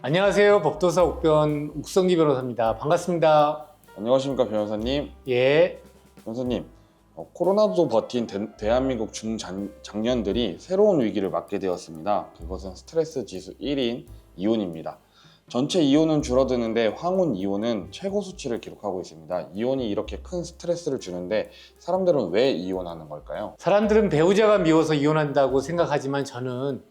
안녕하세요. 법도사 옥변 옥성기 변호사입니다. 반갑습니다. 안녕하십니까 변호사님. 예. 변호사님, 코로나도 버틴 대한민국 중장년들이 새로운 위기를 맞게 되었습니다. 그것은 스트레스 지수 1인 이혼입니다. 전체 이혼은 줄어드는데 황혼 이혼은 최고 수치를 기록하고 있습니다. 이혼이 이렇게 큰 스트레스를 주는데 사람들은 왜 이혼하는 걸까요? 사람들은 배우자가 미워서 이혼한다고 생각하지만 저는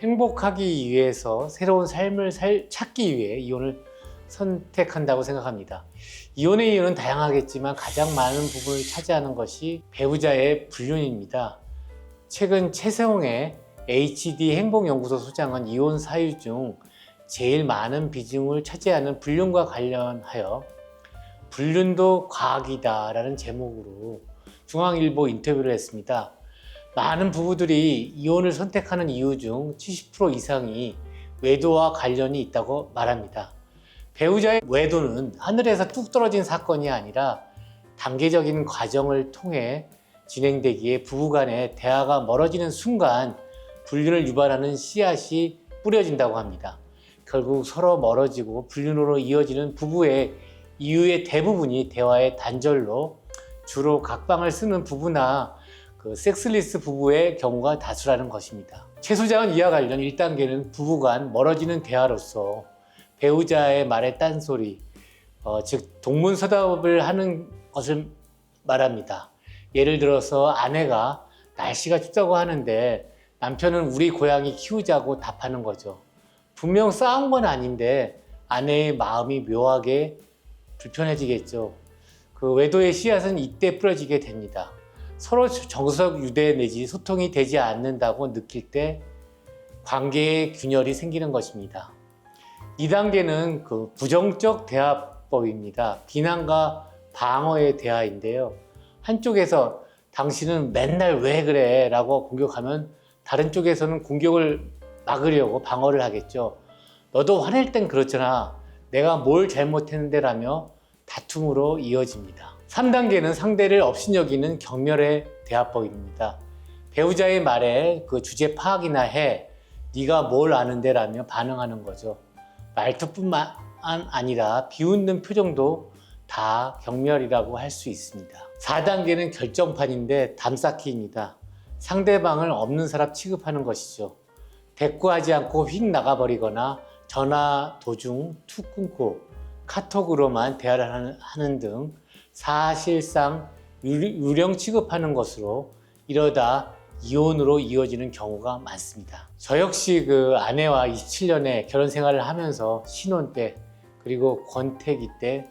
행복하기 위해서 새로운 삶을 찾기 위해 이혼을 선택한다고 생각합니다. 이혼의 이유는 다양하겠지만 가장 많은 부분을 차지하는 것이 배우자의 불륜입니다. 최근 최세홍의 HD 행복연구소 소장은 이혼 사유 중 제일 많은 비중을 차지하는 불륜과 관련하여 불륜도 과학이다 라는 제목으로 중앙일보 인터뷰를 했습니다. 많은 부부들이 이혼을 선택하는 이유 중 70% 이상이 외도와 관련이 있다고 말합니다. 배우자의 외도는 하늘에서 뚝 떨어진 사건이 아니라 단계적인 과정을 통해 진행되기에 부부간의 대화가 멀어지는 순간 불륜을 유발하는 씨앗이 뿌려진다고 합니다. 결국 서로 멀어지고 불륜으로 이어지는 부부의 이유의 대부분이 대화의 단절로 주로 각방을 쓰는 부부나 섹스리스 부부의 경우가 다수라는 것입니다. 최 소장은 이와 관련 1단계는 부부간 멀어지는 대화로서 배우자의 말에 딴소리, 즉 동문서답을 하는 것을 말합니다. 예를 들어서 아내가 날씨가 춥다고 하는데 남편은 우리 고양이 키우자고 답하는 거죠. 분명 싸운 건 아닌데 아내의 마음이 묘하게 불편해지겠죠. 그 외도의 씨앗은 이때 뿌려지게 됩니다. 서로 정서적 유대 내지 소통이 되지 않는다고 느낄 때 관계의 균열이 생기는 것입니다. 2단계는 부정적 대화법입니다. 비난과 방어의 대화인데요. 한쪽에서 당신은 맨날 왜 그래? 라고 공격하면 다른 쪽에서는 공격을 막으려고 방어를 하겠죠. 너도 화낼 땐 그렇잖아. 내가 뭘 잘못했는데 라며 다툼으로 이어집니다. 3단계는 상대를 업신여기는 경멸의 대화법입니다. 배우자의 말에 주제 파악이나 해. 네가 뭘 아는데 라며 반응하는 거죠. 말투뿐만 아니라 비웃는 표정도 다 경멸이라고 할 수 있습니다. 4단계는 결정판인데 담쌓기입니다. 상대방을 없는 사람 취급하는 것이죠. 대꾸하지 않고 휙 나가버리거나 전화 도중 툭 끊고 카톡으로만 대화를 하는 등 사실상 유령 취급하는 것으로 이러다 이혼으로 이어지는 경우가 많습니다. 저 역시 아내와 27년의 결혼 생활을 하면서 신혼 때 그리고 권태기 때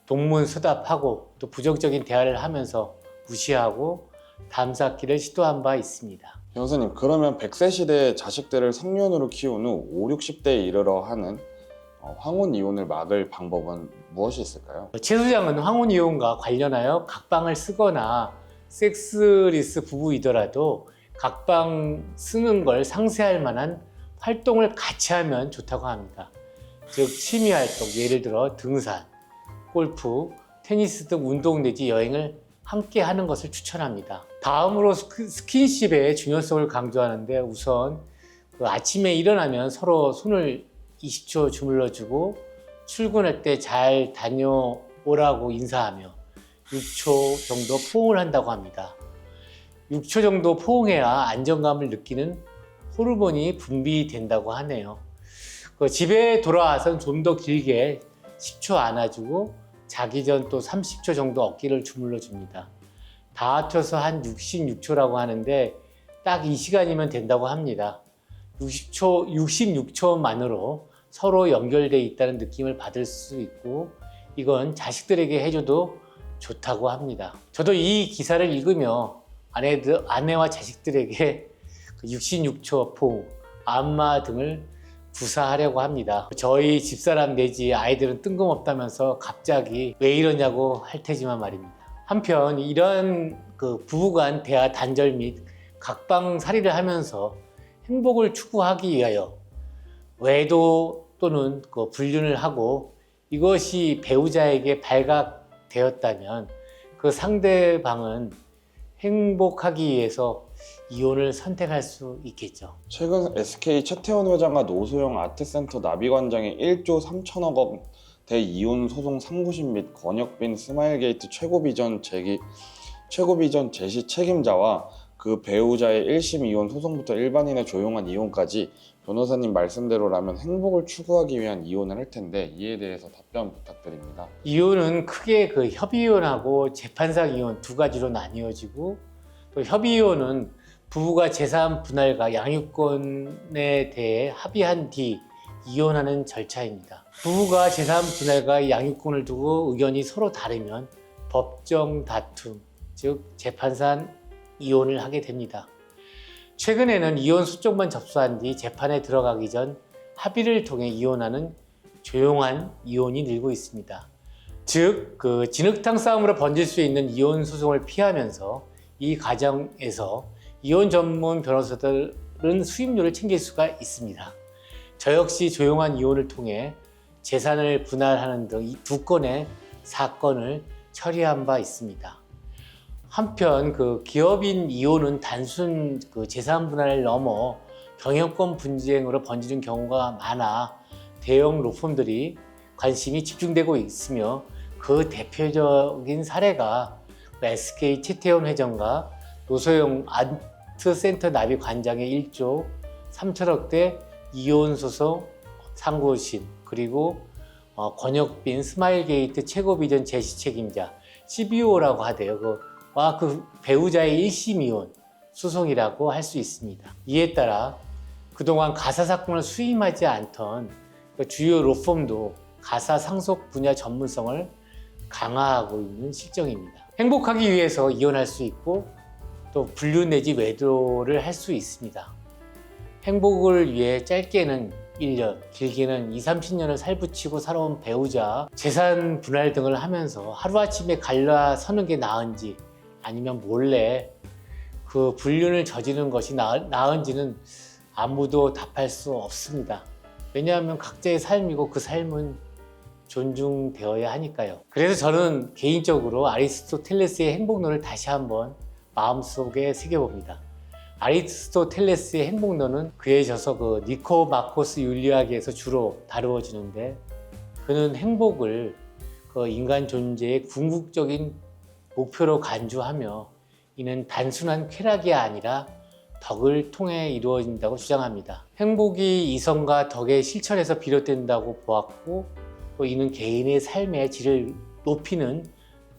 동문서답하고 또 부정적인 대화를 하면서 무시하고 담쌓기를 시도한 바 있습니다. 변호사님, 그러면 100세 시대의 자식들을 성년으로 키운 후 5, 60대에 이르러 하는 황혼 이혼을 막을 방법은 무엇이 있을까요? 최 소장은 황혼 이혼과 관련하여 각방을 쓰거나 섹스리스 부부이더라도 각방 쓰는 걸 상쇄할 만한 활동을 같이 하면 좋다고 합니다. 즉 취미 활동, 예를 들어 등산, 골프, 테니스 등 운동 내지 여행을 함께 하는 것을 추천합니다. 다음으로 스킨십의 중요성을 강조하는데 우선 아침에 일어나면 서로 손을 20초 주물러주고 출근할 때 잘 다녀오라고 인사하며 6초 정도 포옹을 한다고 합니다. 6초 정도 포옹해야 안정감을 느끼는 호르몬이 분비된다고 하네요. 집에 돌아와서는 좀 더 길게 10초 안아주고 자기 전 또 30초 정도 어깨를 주물러 줍니다. 다 합쳐서 한 66초라고 하는데 딱 이 시간이면 된다고 합니다. 66초만으로 서로 연결되어 있다는 느낌을 받을 수 있고 이건 자식들에게 해줘도 좋다고 합니다. 저도 이 기사를 읽으며 아내와 자식들에게 66초 포옹, 안마 등을 구사하려고 합니다. 저희 집사람 내지 아이들은 뜬금없다면서 갑자기 왜 이러냐고 할 테지만 말입니다. 한편 이러한 부부간 대화 단절 및 각방살이를 하면서 행복을 추구하기 위하여 외도 또는 불륜을 하고 이것이 배우자에게 발각되었다면 그 상대방은 행복하기 위해서 이혼을 선택할 수 있겠죠. 최근 SK 최태원 회장과 노소영 아트센터 나비관장이 1조 3천억 원대 이혼 소송 상고심 및 권혁빈 스마일게이트 최고비전 제시 책임자와 그 배우자의 1심 이혼 소송부터 일반인의 조용한 이혼까지 변호사님 말씀대로라면 행복을 추구하기 위한 이혼을 할 텐데 이에 대해서 답변 부탁드립니다. 이혼은 크게 그 협의이혼하고 재판상 이혼 두 가지로 나뉘어지고, 또 협의이혼은 부부가 재산 분할과 양육권에 대해 합의한 뒤 이혼하는 절차입니다. 부부가 재산 분할과 양육권을 두고 의견이 서로 다르면 법정 다툼, 즉 재판상 이혼을 하게 됩니다. 최근에는 이혼 소송만 접수한 뒤 재판에 들어가기 전 합의를 통해 이혼하는 조용한 이혼이 늘고 있습니다. 즉, 그 진흙탕 싸움으로 번질 수 있는 이혼 소송을 피하면서 이 과정에서 이혼 전문 변호사들은 수임료를 챙길 수가 있습니다. 저 역시 조용한 이혼을 통해 재산을 분할하는 등 이 두 건의 사건을 처리한 바 있습니다. 한편 그 기업인 이혼은 단순 그 재산 분할을 넘어 경영권 분쟁으로 번지는 경우가 많아 대형 로펌들이 관심이 집중되고 있으며, 그 대표적인 사례가 SK 최태원 회장과 노소영 아트센터 나비 관장의 1조 3천억대 이혼 소송 상고심, 그리고 권혁빈 스마일게이트 최고비전 제시 책임자 CBO라고 하대요. 그 배우자의 1심 이혼 소송이라고 할 수 있습니다. 이에 따라 그동안 가사 사건을 수임하지 않던 주요 로펌도 가사 상속 분야 전문성을 강화하고 있는 실정입니다. 행복하기 위해서 이혼할 수 있고 또 분류 내지 외도를 할 수 있습니다. 행복을 위해 짧게는 1년, 길게는 20-30년을 살붙이고 살아온 배우자 재산 분할 등을 하면서 하루아침에 갈라서는 게 나은지, 아니면 몰래 그 불륜을 저지르는 것이 나은지는 아무도 답할 수 없습니다. 왜냐하면 각자의 삶이고 그 삶은 존중되어야 하니까요. 그래서 저는 개인적으로 아리스토텔레스의 행복론을 다시 한번 마음속에 새겨봅니다. 아리스토텔레스의 행복론은 그의 저서 그 니코마코스 윤리학에서 주로 다루어지는데, 그는 행복을 그 인간 존재의 궁극적인 목표로 간주하며 이는 단순한 쾌락이 아니라 덕을 통해 이루어진다고 주장합니다. 행복이 이성과 덕의 실천에서 비롯된다고 보았고, 또 이는 개인의 삶의 질을 높이는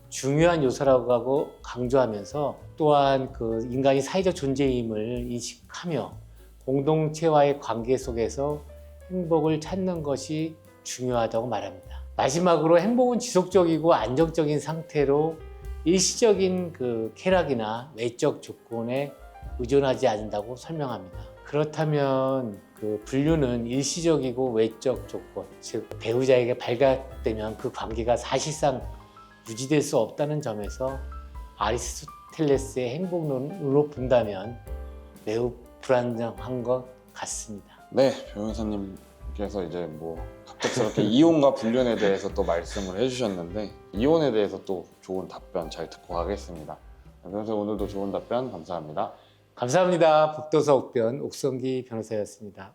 중요한 요소라고 강조하면서, 또한 그 인간이 사회적 존재임을 인식하며 공동체와의 관계 속에서 행복을 찾는 것이 중요하다고 말합니다. 마지막으로 행복은 지속적이고 안정적인 상태로 일시적인 그 쾌락이나 외적 조건에 의존하지 않는다고 설명합니다. 그렇다면 그 분류는 일시적이고 외적 조건, 즉 배우자에게 발각되면 그 관계가 사실상 유지될 수 없다는 점에서 아리스토텔레스의 행복론으로 본다면 매우 불안정한 것 같습니다. 네, 변호사님께서 이제 갑작스럽게 이혼과 불륜에 대해서 또 말씀을 해주셨는데, 이혼에 대해서 또 좋은 답변 잘 듣고 가겠습니다. 변호사 오늘도 좋은 답변 감사합니다. 감사합니다. 북도서 옥변 옥성기 변호사였습니다.